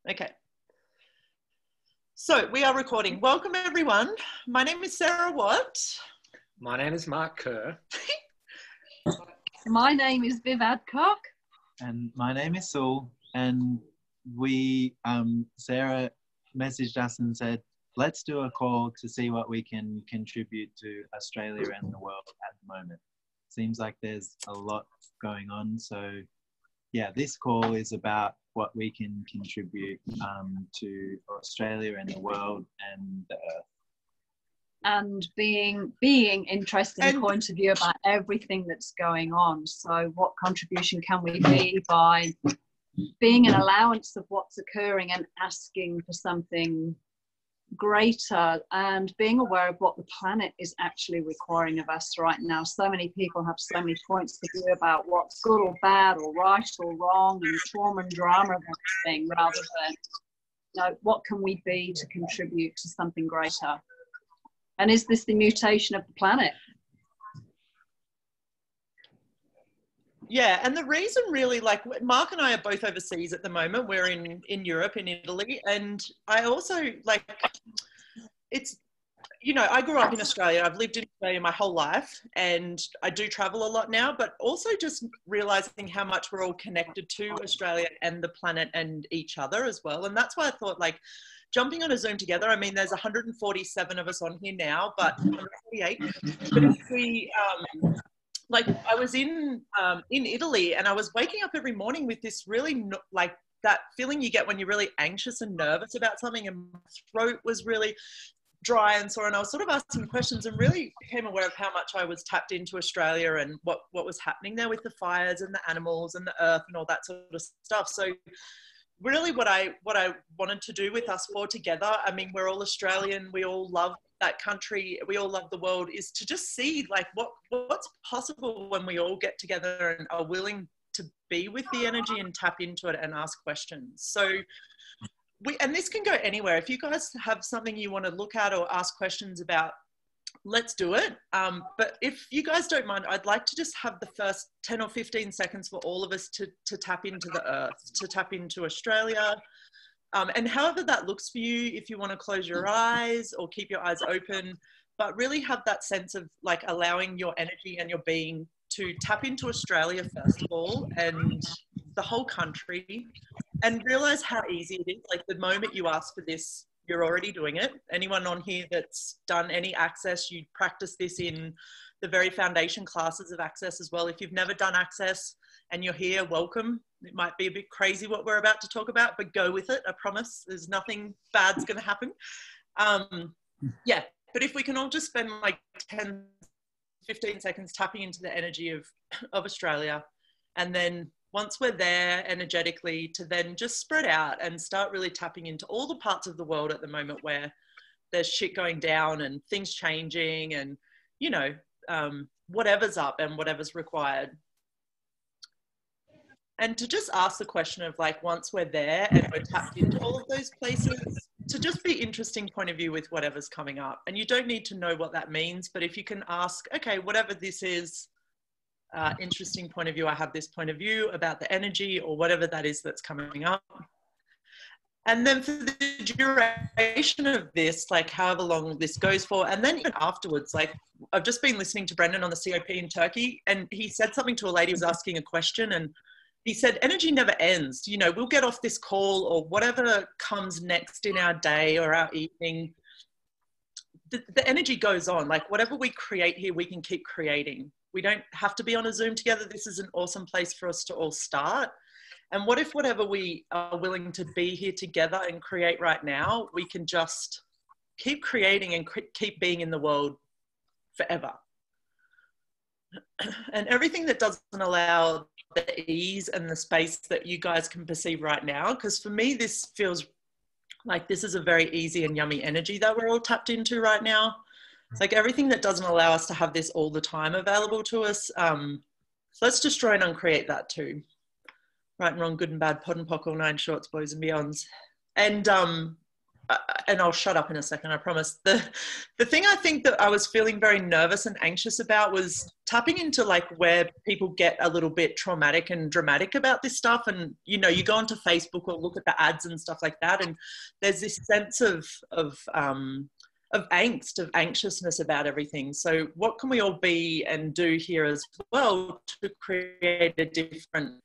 Okay. So we are recording. Welcome everyone. My name is Sarah Watt. My name is Mark Kerr. My name is Viv Adcock. And my name is Saul. And Sarah messaged us and said, let's do a call to see what we can contribute to Australia and the world at the moment. Seems like there's a lot going on. So yeah, this call is about what we can contribute to Australia and the world and the earth. And being interested in point of view about everything that's going on. So what contribution can we be by being an allowance of what's occurring and asking for something greater, and being aware of what the planet is actually requiring of us right now. So many people have so many points of view about what's good or bad or right or wrong, and trauma and drama of everything, rather than what can we be to contribute to something greater. And is this the mutation of the planet? Yeah, and the reason really, like Mark and I are both overseas at the moment. We're in Europe, in Italy. And I also I grew up in Australia. I've lived in Australia my whole life, and I do travel a lot now, but also just realizing how much we're all connected to Australia and the planet and each other as well. And that's why I thought, like, jumping on a Zoom together, I mean, there's 147 of us on here now, but 148. But if we, I was in Italy, and I was waking up every morning with this really, that feeling you get when you're really anxious and nervous about something, and my throat was really dry and sore, and I was sort of asking questions and really became aware of how much I was tapped into Australia and what was happening there with the fires and the animals and the earth and all that sort of stuff. So really what I wanted to do with us four together, I mean, we're all Australian, we all love that country, we all love the world, is to just see like what's possible when we all get together and are willing to be with the energy and tap into it and ask questions. So and this can go anywhere. If you guys have something you want to look at or ask questions about, let's do it. But if you guys don't mind, I'd like to just have the first 10 or 15 seconds for all of us to tap into the earth, to tap into Australia. And however that looks for you, if you want to close your eyes or keep your eyes open, but really have that sense of like allowing your energy and your being to tap into Australia first of all, and the whole country, and realize how easy it is. Like the moment you ask for this, you're already doing it. Anyone on here that's done any access, you practice this in the very foundation classes of access as well. If you've never done access and you're here, welcome. It might be a bit crazy what we're about to talk about, but go with it. I promise there's nothing bad's going to happen. Yeah, but if we can all just spend like 10, 15 seconds tapping into the energy of Australia, and then once we're there energetically, to then just spread out and start really tapping into all the parts of the world at the moment where there's shit going down and things changing and, whatever's up and whatever's required. And to just ask the question of like, once we're there and we're tapped into all of those places, to just be interesting point of view with whatever's coming up. And you don't need to know what that means, but if you can ask, okay, whatever this is, interesting point of view, I have this point of view about the energy or whatever that is that's coming up. And then for the duration of this, like however long this goes for, and then even afterwards, like I've just been listening to Brendan on the COP in Turkey, and he said something to a lady who was asking a question, and he said, energy never ends. We'll get off this call or whatever comes next in our day or our evening. The energy goes on. Like whatever we create here, we can keep creating. We don't have to be on a Zoom together. This is an awesome place for us to all start. And what if whatever we are willing to be here together and create right now, we can just keep creating and keep being in the world forever. And everything that doesn't allow the ease and the space that you guys can perceive right now, because for me, this feels like this is a very easy and yummy energy that we're all tapped into right now. Like everything that doesn't allow us to have this all the time available to us, let's destroy and uncreate that too. Right and wrong, good and bad, pod and pock, all nine shorts, boys and beyonds. And and I'll shut up in a second, I promise. The thing I think that I was feeling very nervous and anxious about was tapping into like where people get a little bit traumatic and dramatic about this stuff. And, you know, you go onto Facebook or look at the ads and stuff like that, and there's this sense of angst, of anxiousness about everything. So what can we all be and do here as well to create a different,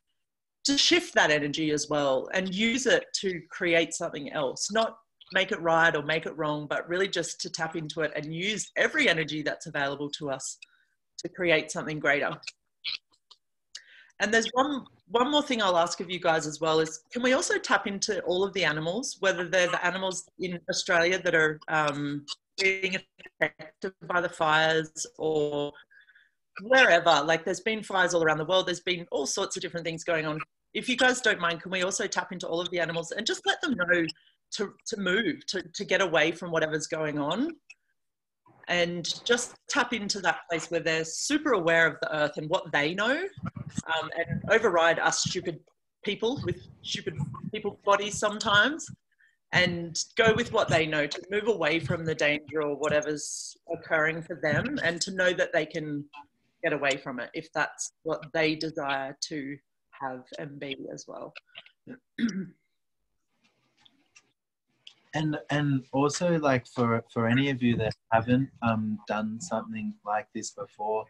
to shift that energy as well and use it to create something else, not make it right or make it wrong, but really just to tap into it and use every energy that's available to us to create something greater. And there's one more thing I'll ask of you guys as well is, can we also tap into all of the animals, whether they're the animals in Australia that are being affected by the fires or wherever? Like, there's been fires all around the world. There's been all sorts of different things going on. If you guys don't mind, can we also tap into all of the animals and just let them know to move, to get away from whatever's going on, and just tap into that place where they're super aware of the earth and what they know, and override us stupid people with stupid people bodies sometimes, and go with what they know, to move away from the danger or whatever's occurring for them, and to know that they can get away from it if that's what they desire to have and be as well. And also, like, for any of you that haven't done something like this before,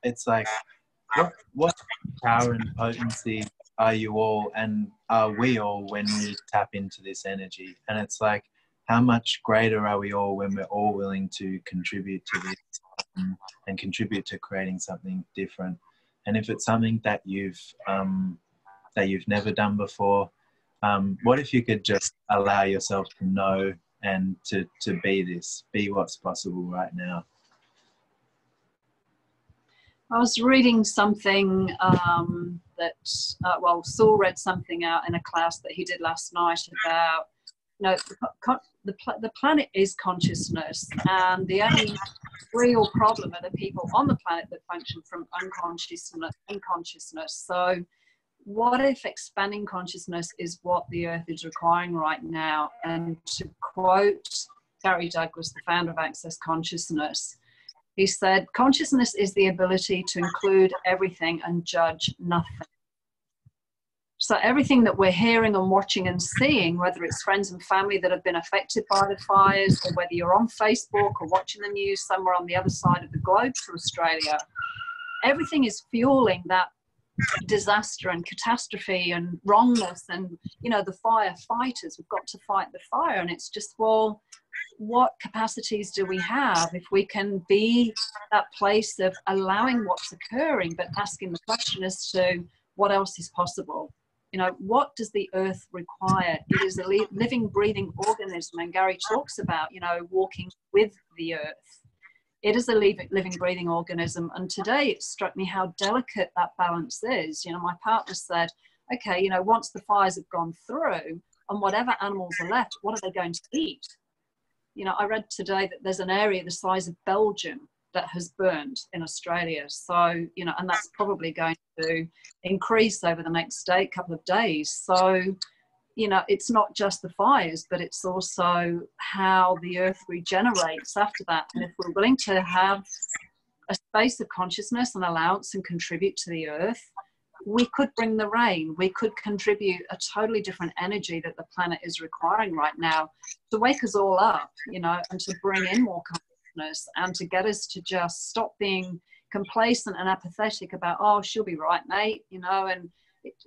it's like, what power and potency are you all, and are we all, when we tap into this energy? And it's like, how much greater are we all when we're all willing to contribute to this and contribute to creating something different? And if it's something that you've never done before, what if you could just allow yourself to know and to be what's possible right now? I was reading something well, Saul read something out in a class that he did last night about, you know, the planet is consciousness, and the only real problem are the people on the planet that function from unconsciousness. So what if expanding consciousness is what the earth is requiring right now? And to quote Gary Douglas, the founder of Access Consciousness, he said, consciousness is the ability to include everything and judge nothing. So everything that we're hearing and watching and seeing, whether it's friends and family that have been affected by the fires, or whether you're on Facebook or watching the news somewhere on the other side of the globe to Australia, everything is fueling that disaster and catastrophe and wrongness. And, you know, the firefighters, we've got to fight the fire. And it's just, well, what capacities do we have if we can be that place of allowing what's occurring, but asking the question as to what else is possible? You know, what does the earth require? It is a living, breathing organism. And Gary talks about, you know, walking with the earth. It is a living, breathing organism. And today it struck me how delicate that balance is. You know, my partner said, okay, you know, once the fires have gone through and whatever animals are left, what are they going to eat? You know, I read today that there's an area the size of Belgium that has burned in Australia. So, you know, and that's probably going to increase over the next couple of days. So, you know, it's not just the fires, but it's also how the earth regenerates after that. And if we're willing to have a space of consciousness and allowance and contribute to the earth, we could bring the rain. We could contribute a totally different energy that the planet is requiring right now to wake us all up, you know, and to bring in more consciousness and to get us to just stop being complacent and apathetic about, oh, she'll be right, mate, you know, and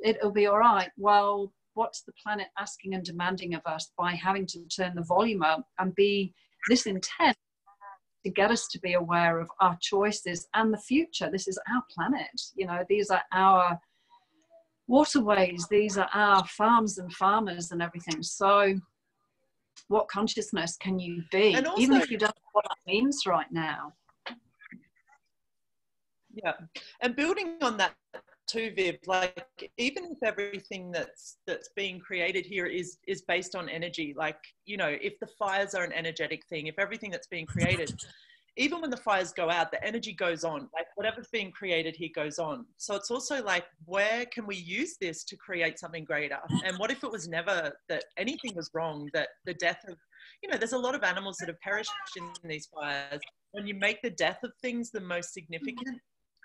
it'll be all right. Well, what's the planet asking and demanding of us by having to turn the volume up and be this intense to get us to be aware of our choices and the future? This is our planet, you know, these are our waterways, these are our farms and farmers and everything. So what consciousness can you be, also, even if you don't know what that means right now? Yeah, and building on that too, Viv, like, even if everything that's being created here is based on energy, like, you know, if the fires are an energetic thing, if everything that's being created even when the fires go out, the energy goes on, like whatever's being created here goes on. So it's also like, where can we use this to create something greater? And what if it was never that anything was wrong, that the death of, you know, there's a lot of animals that have perished in these fires. When you make the death of things the most significant,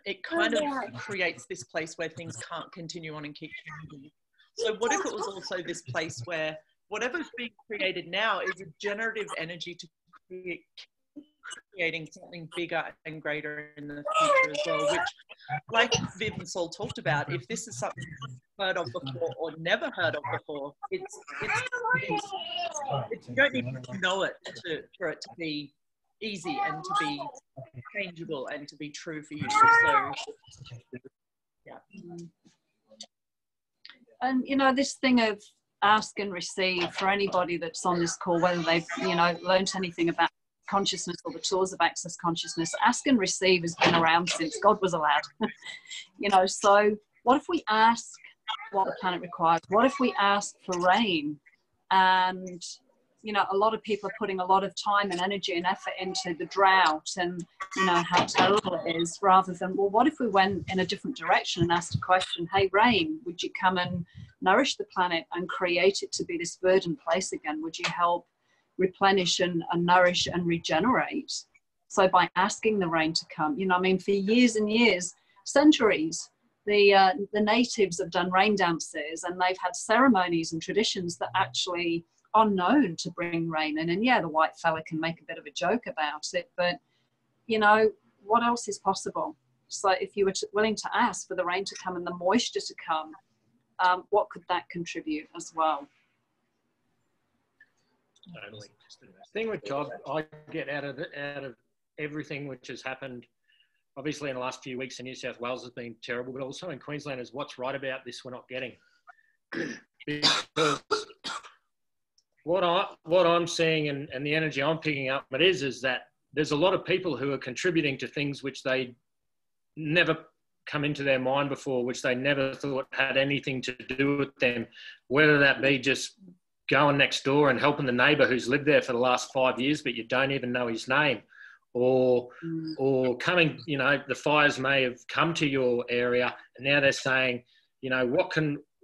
it kind of creates this place where things can't continue on and keep changing. So what if it was also this place where whatever's being created now is a generative energy to creating something bigger and greater in the future as well, which, like Viv and Saul talked about, if this is something heard of before or never heard of before, it's you don't need to know it for it to be easy and to be changeable and to be true for you. So yeah. And you know, this thing of ask and receive, for anybody that's on this call, whether they've, you know, learned anything about consciousness or the tools of access consciousness, ask and receive has been around since God was allowed. You know, so what if we ask what the planet requires? What if we ask for rain? And you know, a lot of people are putting a lot of time and energy and effort into the drought and, you know, how terrible it is, rather than, well, what if we went in a different direction and asked a question, hey, rain, would you come and nourish the planet and create it to be this verdant place again? Would you help replenish and nourish and regenerate? So by asking the rain to come, you know, I mean, for years and years, centuries, the natives have done rain dances, and they've had ceremonies and traditions that actually are known to bring rain in. And yeah, the white fella can make a bit of a joke about it, but you know, what else is possible? So if you were willing to ask for the rain to come and the moisture to come, what could that contribute as well? Totally. The thing which I get out of everything which has happened, obviously in the last few weeks in New South Wales has been terrible, but also in Queensland, is what's right about this we're not getting. Because what I'm seeing and the energy I'm picking up is that there's a lot of people who are contributing to things which they never come into their mind before, which they never thought had anything to do with them, whether that be just going next door and helping the neighbour who's lived there for the last 5 years, but you don't even know his name, or coming, you know, the fires may have come to your area and now they're saying, you know,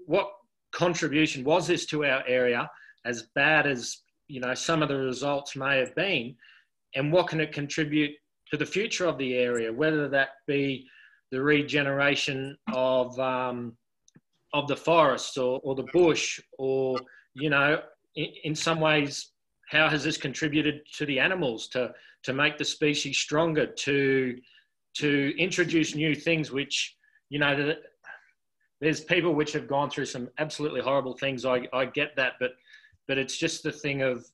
what contribution was this to our area, as bad as, you know, some of the results may have been, and what can it contribute to the future of the area, whether that be the regeneration of the forests or the bush, or, you know, in some ways, how has this contributed to the animals to make the species stronger, to introduce new things which, you know, there's people which have gone through some absolutely horrible things. I get that, but it's just the thing of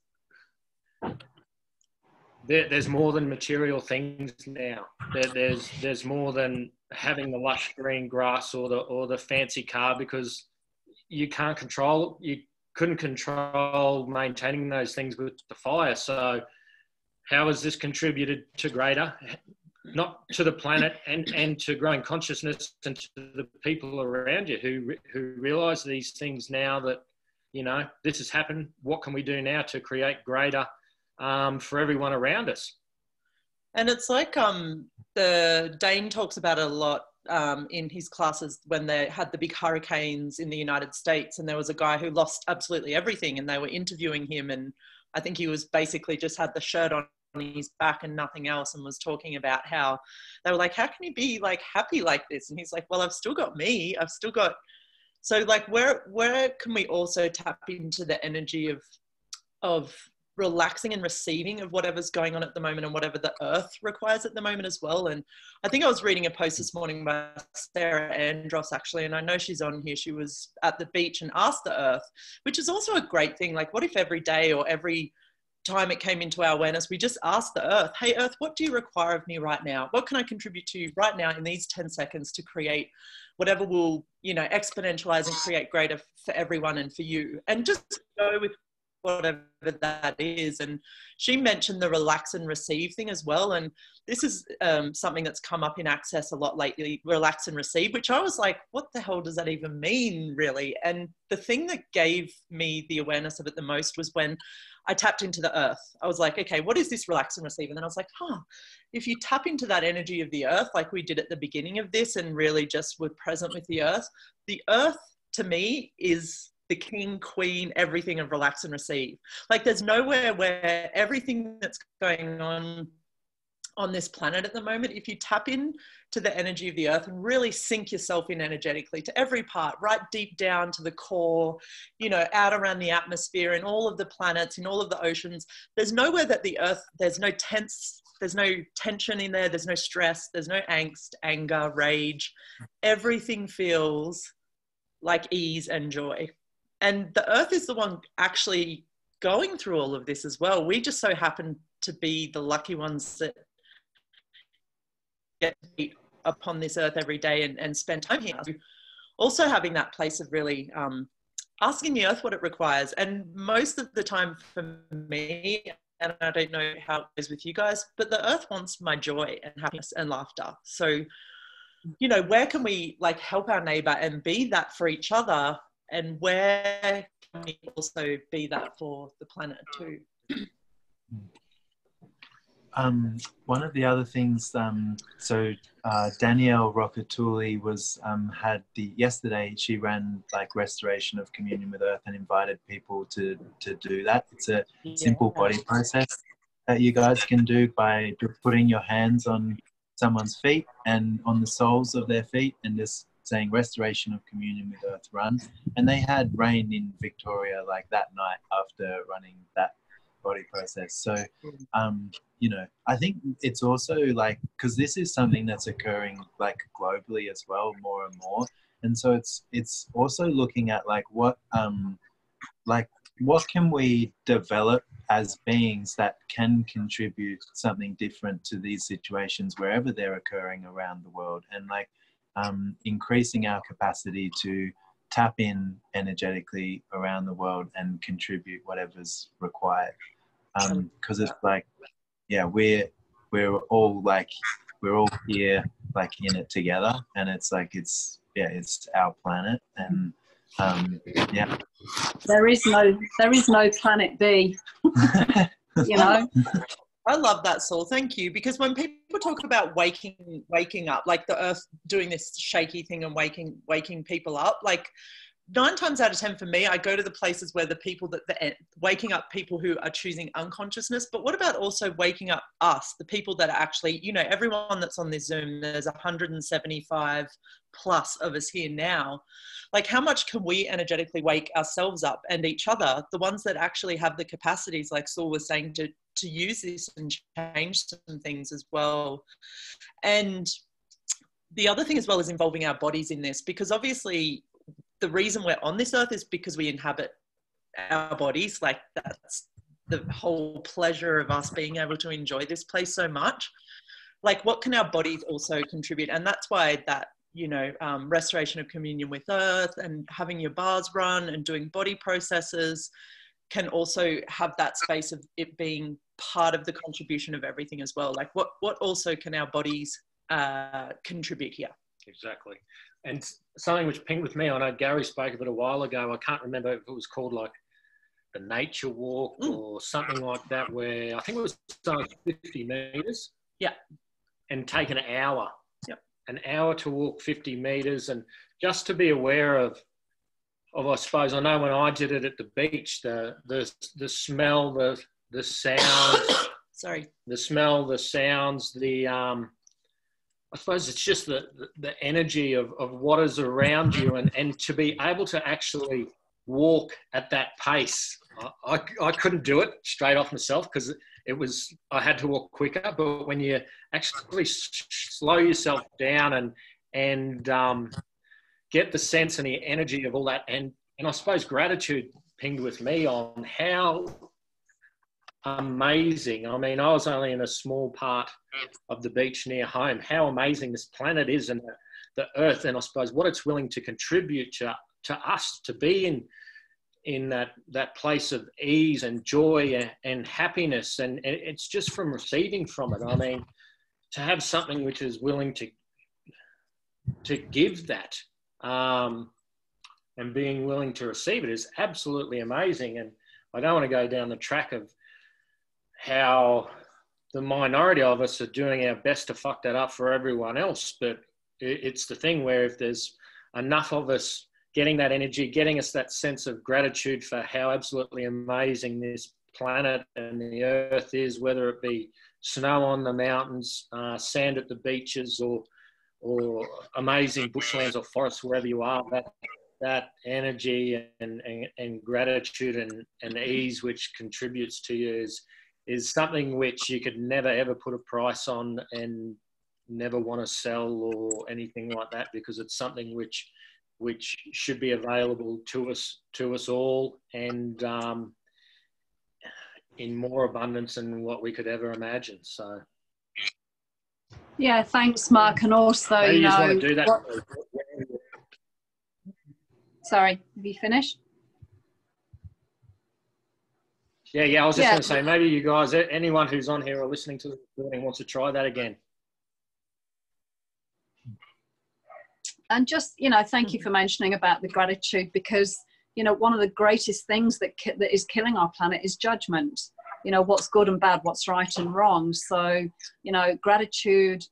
there's more than material things now. There's more than having the lush green grass or the fancy car, because you couldn't control maintaining those things with the fire. So how has this contributed to greater, not to the planet and to growing consciousness and to the people around you who realise these things now, that, you know, this has happened. What can we do now to create greater for everyone around us? And it's like the Dane talks about it a lot in his classes when they had the big hurricanes in the United States, and there was a guy who lost absolutely everything, and they were interviewing him, and I think he was basically just had the shirt on his back and nothing else, and was talking about how they were like, how can you be like happy like this? And he's like, well, I've still got me, I've still got. So like where can we also tap into the energy of relaxing and receiving of whatever's going on at the moment and whatever the earth requires at the moment as well? And I think I was reading a post this morning by Sarah Andros, actually, and I know she's on here. She was at the beach and asked the earth, which is also a great thing. Like, what if every day or every time it came into our awareness, we just asked the earth, hey earth, what do you require of me right now? What can I contribute to you right now in these 10 seconds to create whatever will, you know, exponentialize and create greater for everyone and for you? And just go with whatever that is. And she mentioned the relax and receive thing as well. And this is something that's come up in Access a lot lately, relax and receive, which I was like, what the hell does that even mean, really? And the thing that gave me the awareness of it the most was when I tapped into the earth. I was like, okay, what is this relax and receive? And then I was like, if you tap into that energy of the earth, like we did at the beginning of this, and really just were present with the earth to me is the king, queen, everything of relax and receive. Like there's nowhere where everything that's going on this planet at the moment, if you tap in to the energy of the earth and really sink yourself in energetically to every part, right deep down to the core, out around the atmosphere, in all of the planets, in all of the oceans, there's nowhere that the earth, there's no tension in there, there's no stress, there's no angst, anger, rage. Everything feels like ease and joy. And the earth is the one actually going through all of this as well. We just so happen to be the lucky ones that get to be upon this earth every day and spend time here. Also having that place of really asking the earth what it requires. And most of the time for me, and I don't know how it is with you guys, but the earth wants my joy and happiness and laughter. So, where can we help our neighbor and be that for each other? And where can we also be that for the planet too? One of the other things, Danielle Roccatulli yesterday she ran restoration of communion with earth and invited people to do that. It's a simple body process that you guys can do by putting your hands on someone's feet and on the soles of their feet and just saying restoration of communion with earth run. And they had rain in Victoria that night after running that body process. So I think it's also because this is something that's occurring globally as well, more and more. And so it's also looking at what can we develop as beings that can contribute something different to these situations wherever they're occurring around the world, and increasing our capacity to tap in energetically around the world and contribute whatever's required. Because it's we're all here in it together, and it's it's our planet, and there is no planet B. I love that, Saul. Thank you. Because when people talk about waking up, the earth doing this shaky thing and waking people up, 9 times out of 10 for me, I go to the places where the people waking up people who are choosing unconsciousness. But what about also waking up us, the people that are actually, everyone that's on this Zoom, there's 175 plus of us here now. How much can we energetically wake ourselves up and each other, the ones that actually have the capacities, like Saul was saying, to use this and change some things as well. And the other thing as well is involving our bodies in this, because obviously the reason we're on this earth is because we inhabit our bodies. That's the whole pleasure of us being able to enjoy this place so much. What can our bodies also contribute? And that's why that, restoration of communion with earth and having your bars run and doing body processes can also have that space of it being part of the contribution of everything as well. What also can our bodies contribute here? Exactly. And something which pinged with me, I know Gary spoke of it a while ago, I can't remember if it was called the nature walk or something like that, where I think it was 50 meters. Yeah. And take an hour. Yep. An hour to walk 50 meters, and just to be aware of I suppose, I know when I did it at the beach, the smell, the sounds. Sorry. The smell, the sounds, I suppose it's just the energy of what is around you, and to be able to actually walk at that pace. I couldn't do it straight off myself because I had to walk quicker, but when you actually slow yourself down and get the sense and the energy of all that, and I suppose gratitude pinged with me on how amazing. I mean, I was only in a small part of the beach near home. How amazing this planet is, and the earth, and I suppose what it's willing to contribute to us, to be in in that place of ease and joy and happiness, and it's just from receiving from it. I mean, to have something which is willing to give that, and being willing to receive it is absolutely amazing. And I don't want to go down the track of how the minority of us are doing our best to fuck that up for everyone else, but it's the thing where if there's enough of us getting that energy, getting us that sense of gratitude for how absolutely amazing this planet and the earth is, whether it be snow on the mountains, sand at the beaches, or amazing bushlands or forests, wherever you are, that energy and gratitude and ease which contributes to you is something which you could never ever put a price on and never want to sell or anything like that, because it's something which should be available to us all, and in more abundance than what we could ever imagine. So yeah, thanks, Mark. And also, maybe you just want to do that. Sorry, have you finished? Yeah, I was just going to say, maybe you guys, anyone who's on here or listening to the recording wants to try that again. And just, thank you for mentioning about the gratitude, because, one of the greatest things that is killing our planet is judgment. What's good and bad, what's right and wrong. So, gratitude,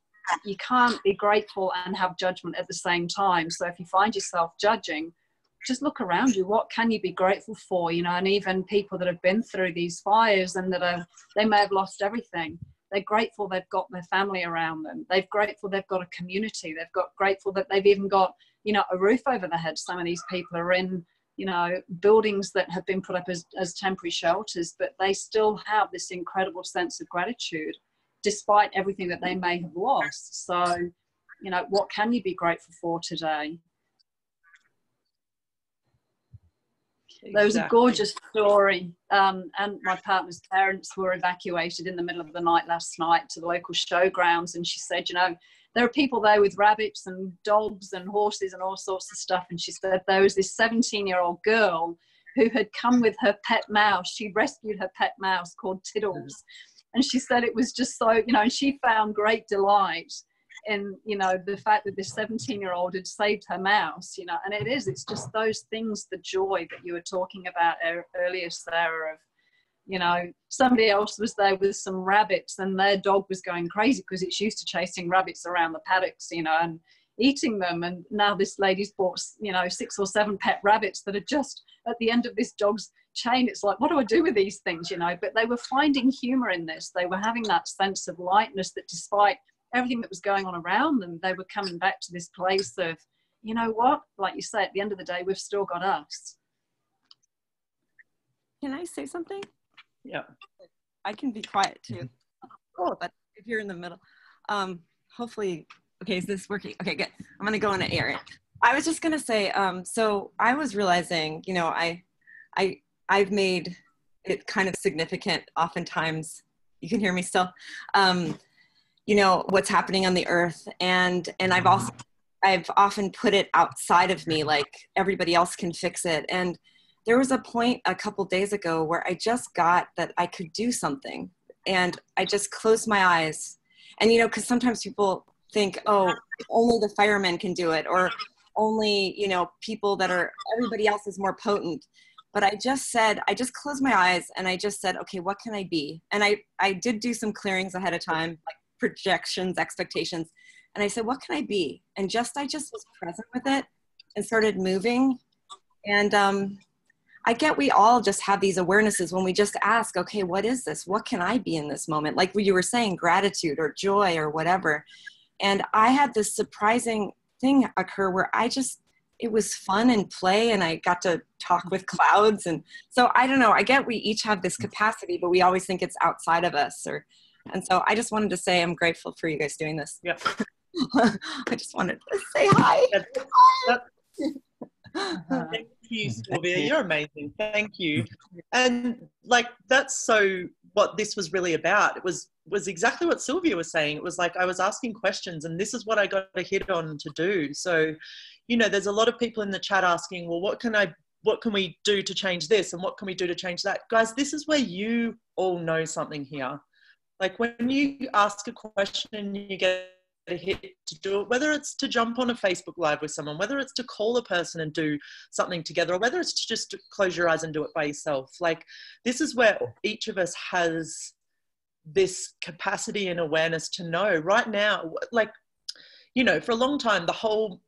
you can't be grateful and have judgment at the same time. So if you find yourself judging, just look around you. What can you be grateful for? And even people that have been through these fires and they may have lost everything. They're grateful they've got their family around them. They're grateful they've got a community. Grateful that they've even got, a roof over their head. Some of these people are in, buildings that have been put up as temporary shelters, but they still have this incredible sense of gratitude despite everything that they may have lost. So, what can you be grateful for today? Exactly. There was a gorgeous story, and my partner's parents were evacuated in the middle of the night last night to the local showgrounds, and she said, there are people there with rabbits and dogs and horses and all sorts of stuff, and she said there was this 17-year-old girl who had come with her pet mouse. She rescued her pet mouse called Tiddles, and she said it was just so, and she found great delight in, the fact that this 17-year-old had saved her mouse, and it's just those things, the joy that you were talking about earlier, Sarah, of, somebody else was there with some rabbits and their dog was going crazy because it's used to chasing rabbits around the paddocks, and eating them. And now this lady's bought, 6 or 7 pet rabbits that are just at the end of this dog's chain. It's like, what do I do with these things, But they were finding humor in this. They were having that sense of lightness that despite everything that was going on around them, they were coming back to this place of, what? Like you say, at the end of the day, we've still got us. Can I say something? Yeah. I can be quiet too. Oh, but if you're in the middle, hopefully, okay, is this working? Okay, good. I'm gonna go in an area. I was just gonna say, so I was realizing, I've made it kind of significant oftentimes, you can hear me still, what's happening on the earth. And I've often put it outside of me, like everybody else can fix it. And there was a point a couple days ago where I just got that I could do something, and I just closed my eyes. And, because sometimes people think, oh, only the firemen can do it, or only, people that are, everybody else is more potent. But I just closed my eyes and I just said, okay, what can I be? And I did do some clearings ahead of time, like projections, expectations. And I said, what can I be? And I just was present with it and started moving. And I get we all just have these awarenesses when we just ask, okay, what is this? What can I be in this moment? Like you were saying, gratitude or joy or whatever. And I had this surprising thing occur where it was fun and play, and I got to talk with clouds. And so I don't know, I get we each have this capacity, but we always think it's outside of us. And so I just wanted to say I'm grateful for you guys doing this. Yeah. I just wanted to say hi. Thank you, Sylvia. You're amazing. Thank you. And that's so what this was really about. It was exactly what Sylvia was saying. It was like I was asking questions, and this is what I got a hit on to do. So, there's a lot of people in the chat asking, well, what can what can we do to change this? And what can we do to change that? Guys, this is where you all know something here. Like when you ask a question and you get a hit to do it, whether it's to jump on a Facebook Live with someone, whether it's to call a person and do something together, or whether it's to just close your eyes and do it by yourself. Like this is where each of us has this capacity and awareness to know right now, like, you know, for a long time, the whole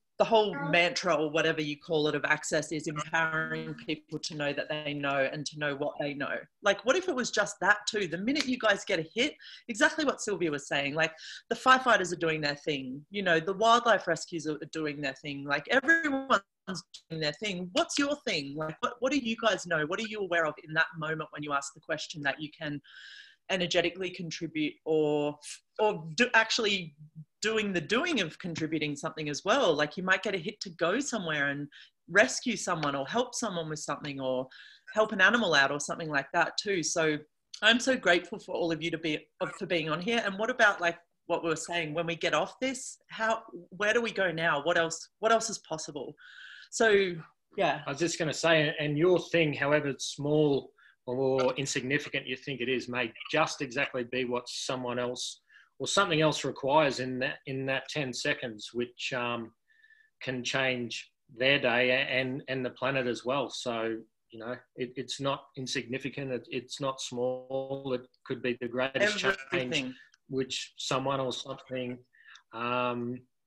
mantra or whatever you call it of Access is empowering people to know that they know and to know what they know. Like, what if it was just that too? The minute you guys get a hit, exactly what Sylvia was saying, like the firefighters are doing their thing, you know, the wildlife rescues are doing their thing, like everyone's doing their thing. What's your thing? Like, what do you guys know? What are you aware of in that moment when you ask the question that you can energetically contribute or actually doing the doing of contributing something as well? Like you might get a hit to go somewhere and rescue someone or help someone with something or help an animal out or something like that too. So I'm so grateful for all of you for being on here. And what about like what we were saying, when we get off this, where do we go now? What else is possible? So yeah. I was just going to say, and your thing, however small or insignificant you think it is, may just exactly be what someone else or something else requires in that 10 seconds, which can change their day and the planet as well. So, you know, it's not insignificant. It's not small. It could be the greatest change which someone or something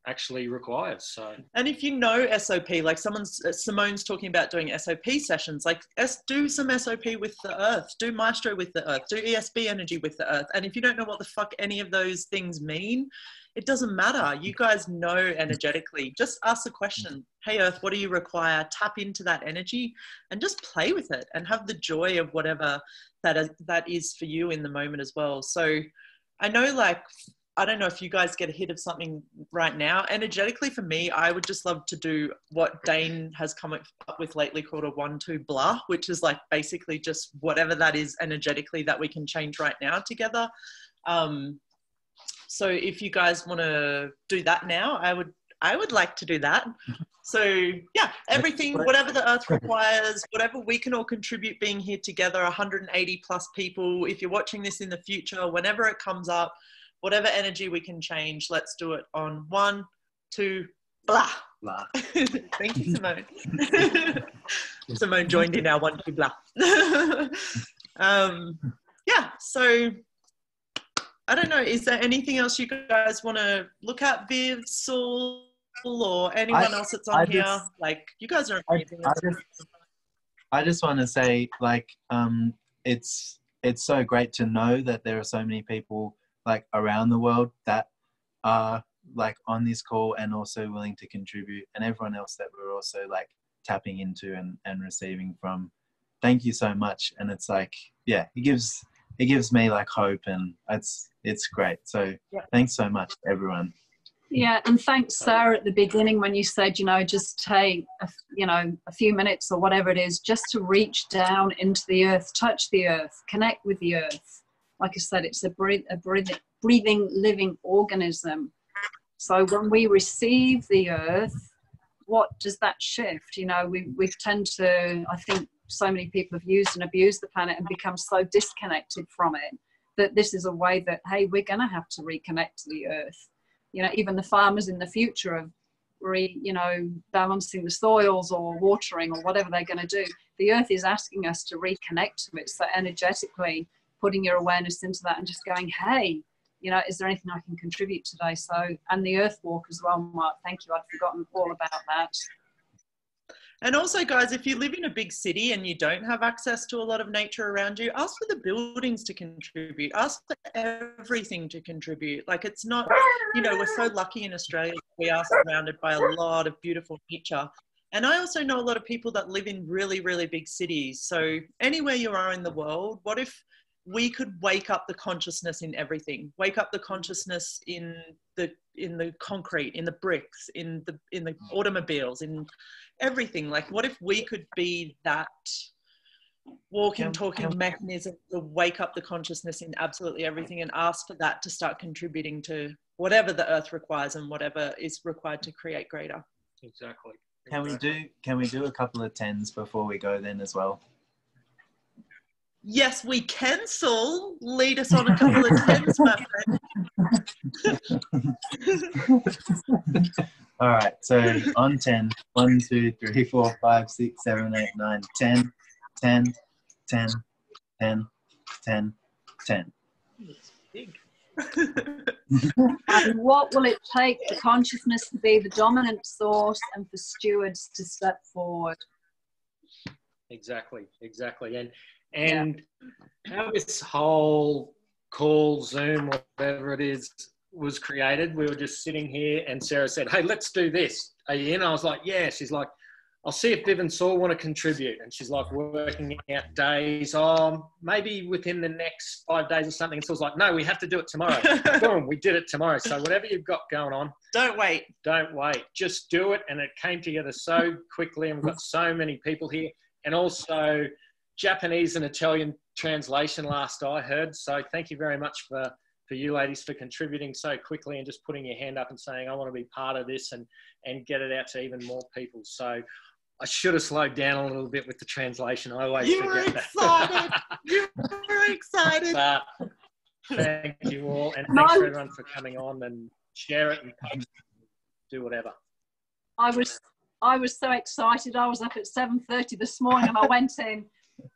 actually requires. So, and if you know SOP, like Simone's talking about doing SOP sessions, like do some SOP with the earth, do Maestro with the earth, do ESB energy with the earth. And if you don't know what the fuck any of those things mean, it doesn't matter. You guys know energetically. Just ask the question, hey earth, what do you require? Tap into that energy and just play with it and have the joy of whatever that is for you in the moment as well. So I know, like, I don't know if you guys get a hit of something right now. Energetically for me, I would just love to do what Dane has come up with lately called a 1-2 blah, which is like basically just whatever that is energetically that we can change right now together. So if you guys want to do that now, I would like to do that. So yeah, everything, whatever the earth requires, whatever we can all contribute being here together, 180 plus people. If you're watching this in the future, whenever it comes up, whatever energy we can change, let's do it on 1, 2, blah. Blah. Thank you, Simone. Simone joined in our 1, 2, blah. Yeah, so I don't know, is there anything else you guys want to look at, Viv, Saul, or anyone else that's on here? Like, you guys are amazing. I just want to say, like, it's so great to know that there are so many people like around the world that are like on this call and also willing to contribute, and everyone else that we're also like tapping into and receiving from. Thank you so much. And it's like, yeah, it gives me like hope, and it's great. So yeah. Thanks so much, everyone. Yeah, and thanks, Sarah, at the beginning when you said, you know, just take, a few minutes or whatever it is, just to reach down into the earth, touch the earth, connect with the earth. Like I said, it's a breathing, living organism. So when we receive the earth, what does that shift? You know, we tend to, I think so many people have used and abused the planet and become so disconnected from it that this is a way that, hey, we're going to have to reconnect to the earth. You know, even the farmers in the future of, balancing the soils or watering or whatever they're going to do. The earth is asking us to reconnect to it. So energetically, putting your awareness into that and just going, hey, you know, is there anything I can contribute today? So, and the earth walk as well, Mark. Thank you. I'd forgotten all about that. And also, guys, if you live in a big city and you don't have access to a lot of nature around you, ask for the buildings to contribute. Ask for everything to contribute. Like, it's not, you know, we're so lucky in Australia. We are surrounded by a lot of beautiful nature. And I also know a lot of people that live in really, really big cities. So anywhere you are in the world, what if we could wake up the consciousness in everything, wake up the consciousness in the concrete, in the bricks, in the automobiles, in everything. Like, what if we could be that walking, talking mechanism to wake up the consciousness in absolutely everything and ask for that to start contributing to whatever the earth requires and whatever is required to create greater. Exactly. Can we do a couple of 10s before we go then as well? Yes, we can, Saul. Lead us on a couple of 10s, my friend. All right, so on 10, 1, 2, 3, 4, 5, 6, 7, 8, 9, 10, 10, 10, 10, 10, 10. Big. And what will it take for consciousness to be the dominant source and for stewards to step forward? Exactly. And how this whole call, Zoom, whatever it is, was created, we were just sitting here and Sarah said, hey, let's do this. Are you in? I was like, yeah. She's like, I'll see if Viv and Saul want to contribute. And she's like working out days. Oh, maybe within the next 5 days or something. And Saul's like, no, we have to do it tomorrow. Boom, we did it tomorrow. So whatever you've got going on. Don't wait. Just do it. And it came together so quickly. And we've got so many people here. And also Japanese and Italian translation last I heard. So thank you very much for you ladies for contributing so quickly and just putting your hand up and saying, I want to be part of this and get it out to even more people. So I should have slowed down a little bit with the translation. I always forget that. You were excited. But thank you all. And thanks for everyone for coming on and share it and do whatever. I was so excited. I was up at 7:30 this morning and I went in.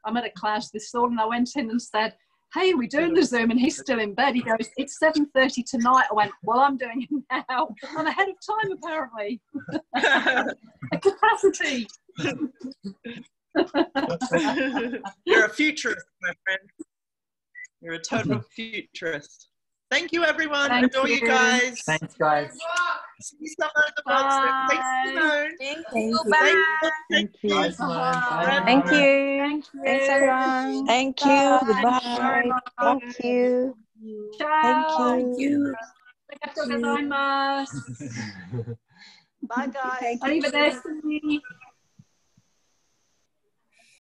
I'm at a class this morning and I went in and said, hey, are we doing the Zoom? And he's still in bed. He goes, it's 7:30 tonight. I went, well, I'm doing it now. I'm ahead of time, apparently. A capacity. You're a futurist, my friend. You're a total futurist. Thank you, everyone. Adore you guys. Thanks, guys. See you somewhere in the box. Thanks, Simone. Thank you. Bye. Thank you. Bye. Thank you. Thanks, everyone. Thank you. Goodbye. Thank you. Ciao. Thank you. Arigatou gozaimasu. Bye, guys. Arrivederci.